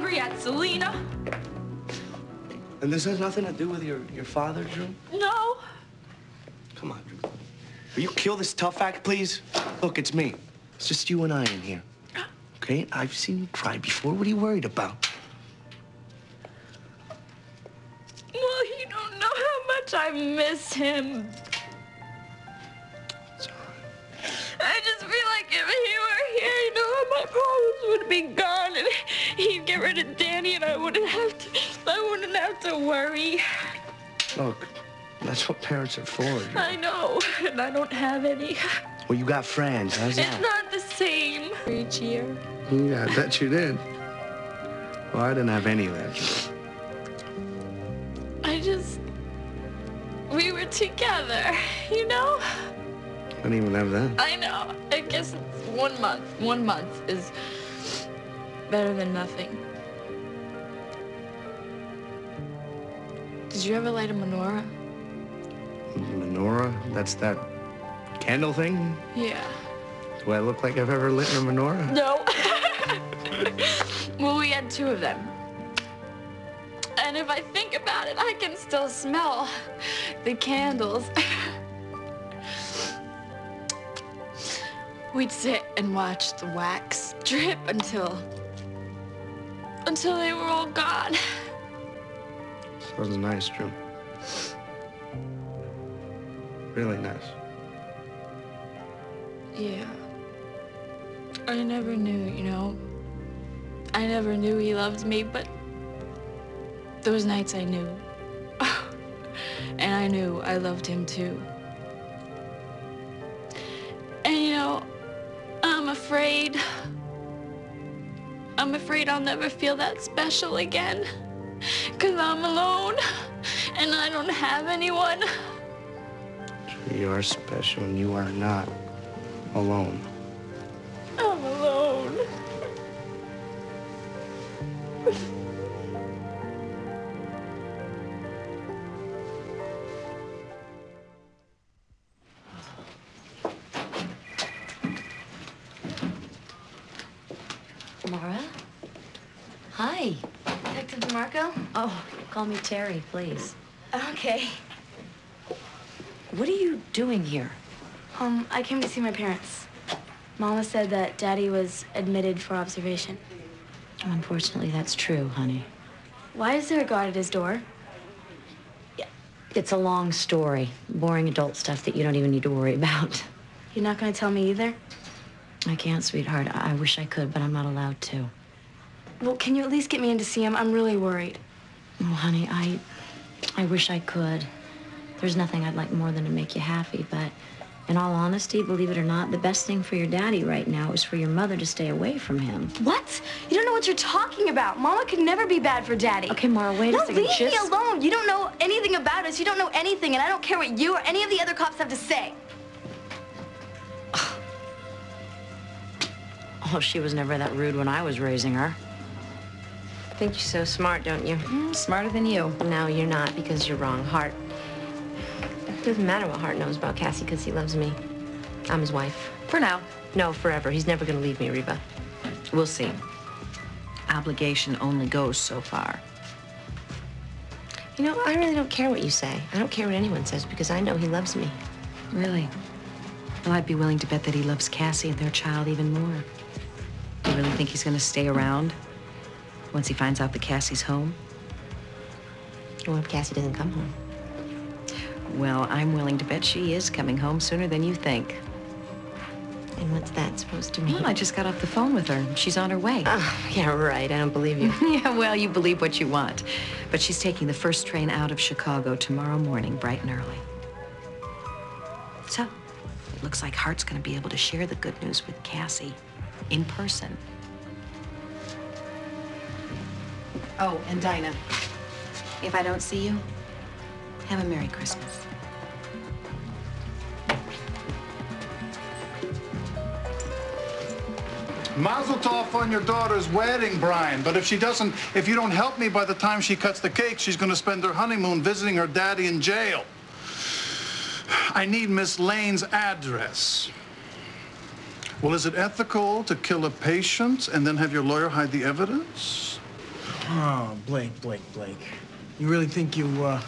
angry at Selena. And this has nothing to do with your father, Drew? No. Come on, Drew. Will you kill this tough act, please? Look, it's me. It's just you and I in here. Okay? I've seen you cry before. What are you worried about? Well, you don't know how much I miss him. It's all right. I just feel like if he were here, you know, my problems would be gone, and he'd get rid of Danny, and I wouldn't have to worry. Look, that's what parents are for, Drew. I know, and I don't have any. Well, you got friends. How's that? It's not the same each year. Yeah, I bet you did. Well, I didn't have any of that, Drew. We were together, you know? I didn't even have that. I know. I guess it's 1 month. 1 month is better than nothing. Did you ever light a menorah? Menorah? That's that candle thing? Yeah. Do I look like I've ever lit a menorah? No. Well, we had 2 of them. And if I think about it, I can still smell the candles. We'd sit and watch the wax drip until they were all gone. Sounds nice, Drew. Really nice. Yeah. I never knew, you know. I never knew he loved me, but those nights I knew. And I knew I loved him too. And you know, I'm afraid I'll never feel that special again. 'Cause I'm alone and I don't have anyone. You are special and you are not alone. I'm alone. Mara? Hi. Detective DeMarco? Oh, call me Terry, please. Okay. What are you doing here? I came to see my parents. Mama said that Daddy was admitted for observation. Unfortunately, that's true, honey. Why is there a guard at his door? It's a long story. Boring adult stuff that you don't even need to worry about. You're not going to tell me either? I can't, sweetheart. I wish I could, but I'm not allowed to. Well, can you at least get me in to see him? I'm really worried. Oh, honey, I wish I could. There's nothing I'd like more than to make you happy, but in all honesty, believe it or not, the best thing for your daddy right now is for your mother to stay away from him. What? You don't know what you're talking about. Mama could never be bad for Daddy. Okay, Mara, wait a second. No, leave me alone. You don't know anything about us. You don't know anything, and I don't care what you or any of the other cops have to say. Oh, she was never that rude when I was raising her. Think you're so smart, don't you? Smarter than you. No, you're not, because you're wrong. Hart. It doesn't matter what Hart knows about Cassie, because he loves me. I'm his wife. For now. No, forever. He's never going to leave me, Reba. We'll see. Obligation only goes so far. You know, I really don't care what you say. I don't care what anyone says, because I know he loves me. Really? Well, I'd be willing to bet that he loves Cassie and their child even more. Do you really think he's going to stay around once he finds out that Cassie's home? What if Cassie doesn't come home? Well, I'm willing to bet she is coming home sooner than you think. And what's that supposed to mean? Well, I just got off the phone with her. She's on her way. Oh, yeah, right. I don't believe you. Yeah, well, you believe what you want. But she's taking the first train out of Chicago tomorrow morning, bright and early. So, it looks like Hart's going to be able to share the good news with Cassie in person. Oh, and Dinah, if I don't see you, have a Merry Christmas. Mazel tov on your daughter's wedding, Brian. But if you don't help me by the time she cuts the cake, she's going to spend her honeymoon visiting her daddy in jail. I need Miss Lane's address. Well, is it ethical to kill a patient and then have your lawyer hide the evidence? Oh, Blake. You really think you, I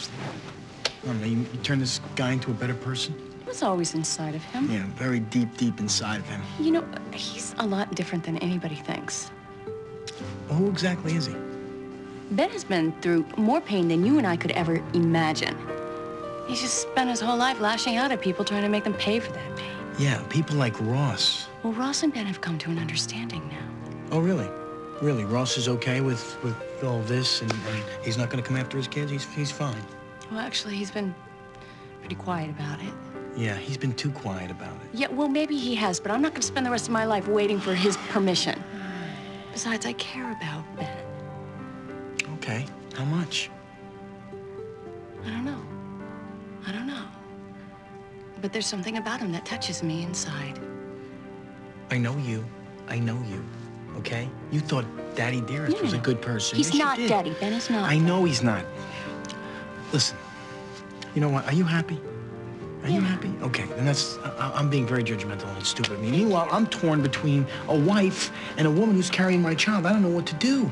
don't know, you turned this guy into a better person? It was always inside of him. Yeah, very deep inside of him. You know, he's a lot different than anybody thinks. Well, who exactly is he? Ben has been through more pain than you and I could ever imagine. He's just spent his whole life lashing out at people, trying to make them pay for that pain. Yeah, people like Ross. Well, Ross and Ben have come to an understanding now. Oh, really? Really? Ross is okay with all this, and he's not going to come after his kids? He's fine. Well, actually, he's been pretty quiet about it. Yeah, he's been too quiet about it. Yeah, well, maybe he has, but I'm not going to spend the rest of my life waiting for his permission. Besides, I care about Ben. Okay. How much? I don't know. But there's something about him that touches me inside. I know you, okay? You thought Daddy Dearest was a good person. He's Yes, you not, did. Daddy. Ben is not. I know he's not. Listen, you know what? Are you happy? Are you happy? Okay, then I'm being very judgmental and stupid of me. Meanwhile, I'm torn between a wife and a woman who's carrying my child. I don't know what to do.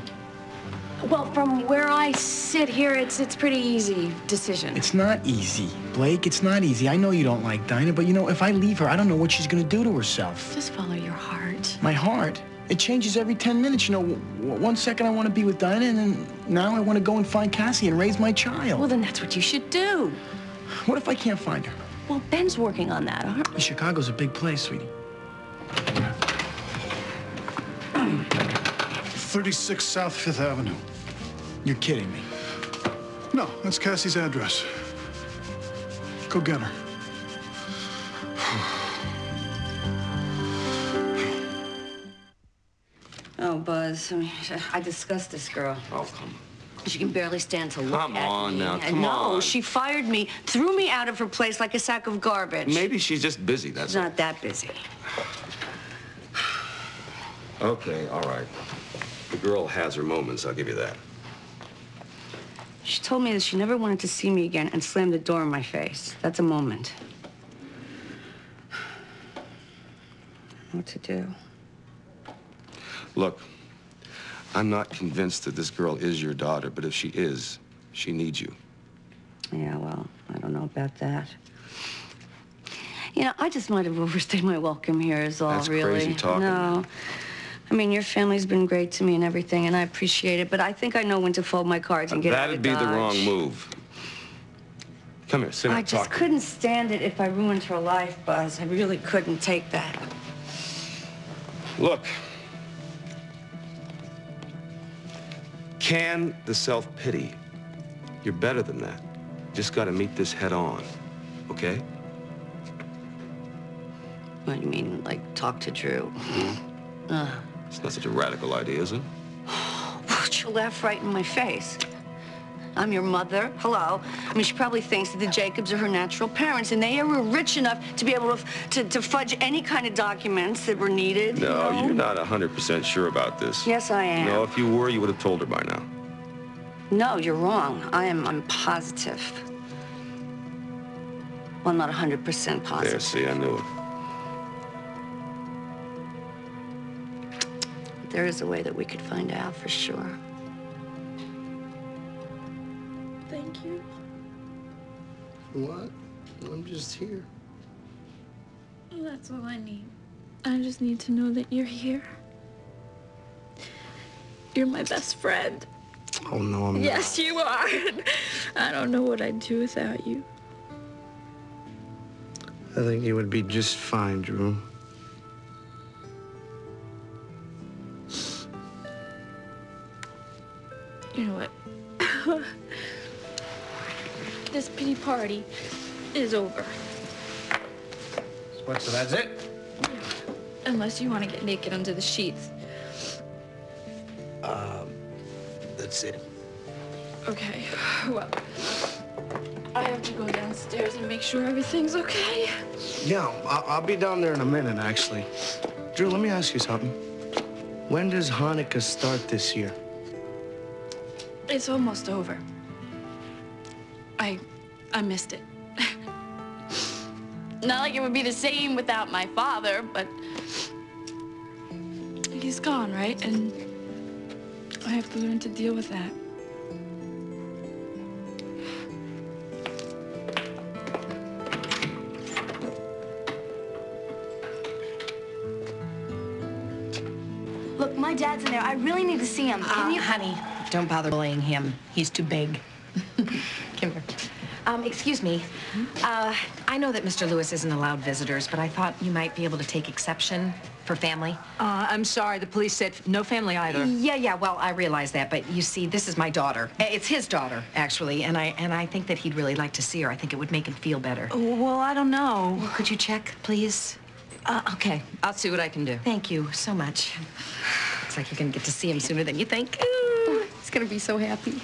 Well, from where I sit here, it's pretty easy decision. It's not easy, Blake. It's not easy. I know you don't like Dinah, but you know, if I leave her, I don't know what she's gonna do to herself. Just follow your heart. My heart? It changes every 10 minutes. You know, one second I want to be with Dinah, and then now I want to go and find Cassie and raise my child. Well, then that's what you should do. What if I can't find her? Well, Ben's working on that, huh? Chicago's a big place, sweetie. 36 South Fifth Avenue. You're kidding me. No, that's Cassie's address. Go get her. Oh, Buzz, I discussed this girl. Oh, come on. She can barely stand to look at me. Come on now, come No, on. she fired me, threw me out of her place like a sack of garbage. Maybe she's just busy, that's She's not that busy. Okay, all right. The girl has her moments, I'll give you that. She told me that she never wanted to see me again and slammed the door in my face. That's a moment. What to do? Look, I'm not convinced that this girl is your daughter, but if she is, she needs you. Yeah, well, I don't know about that. You know, I just might have overstayed my welcome here is all, That's really. crazy talking. No. I mean, your family's been great to me and everything, and I appreciate it, but I think I know when to fold my cards and get out of That'd be Dodge. the wrong move. Come here, sit down, I just talk. couldn't stand it if I ruined her life, Buzz. I really couldn't take that. Look. Can the self-pity. You're better than that. Just gotta meet this head on, okay? What do you mean, like, talk to Drew? It's not such a radical idea, is it? She'll laugh right in my face. I'm your mother. Hello. I mean, she probably thinks that the Jacobs are her natural parents, and they were rich enough to be able to fudge any kind of documents that were needed. No, you know? you're not 100% sure about this. Yes, I am. No, if you were, you would have told her by now. No, you're wrong. I'm positive. Well, I'm not 100% positive. There, see, I knew it. There is a way that we could find out for sure. Thank you. What? I'm just here. That's all I need. I just need to know that you're here. You're my best friend. Oh, no, I'm not. Yes, you are. I don't know what I'd do without you. I think you would be just fine, Drew. You know what? This pity party is over. What, so that's it? Unless you want to get naked under the sheets. That's it. Okay, well, I have to go downstairs and make sure everything's okay. Yeah, I'll be down there in a minute, actually. Drew, let me ask you something. When does Hanukkah start this year? It's almost over. I missed it. Not like it would be the same without my father, but he's gone, right? And I have to learn to deal with that. Look, my dad's in there. I really need to see him. Can you... Honey, don't bother bullying him. He's too big. Come here. Excuse me. I know that Mr. Lewis isn't allowed visitors, but I thought you might be able to take exception for family. I'm sorry, the police said no family either. Yeah, well, I realize that, but you see, this is my daughter. It's his daughter, actually, and I think that he'd really like to see her. I think it would make him feel better. Well, I don't know. Well, could you check, please? Okay, I'll see what I can do. Thank you so much. Looks like you're gonna get to see him sooner than you think. Ooh, he's gonna be so happy.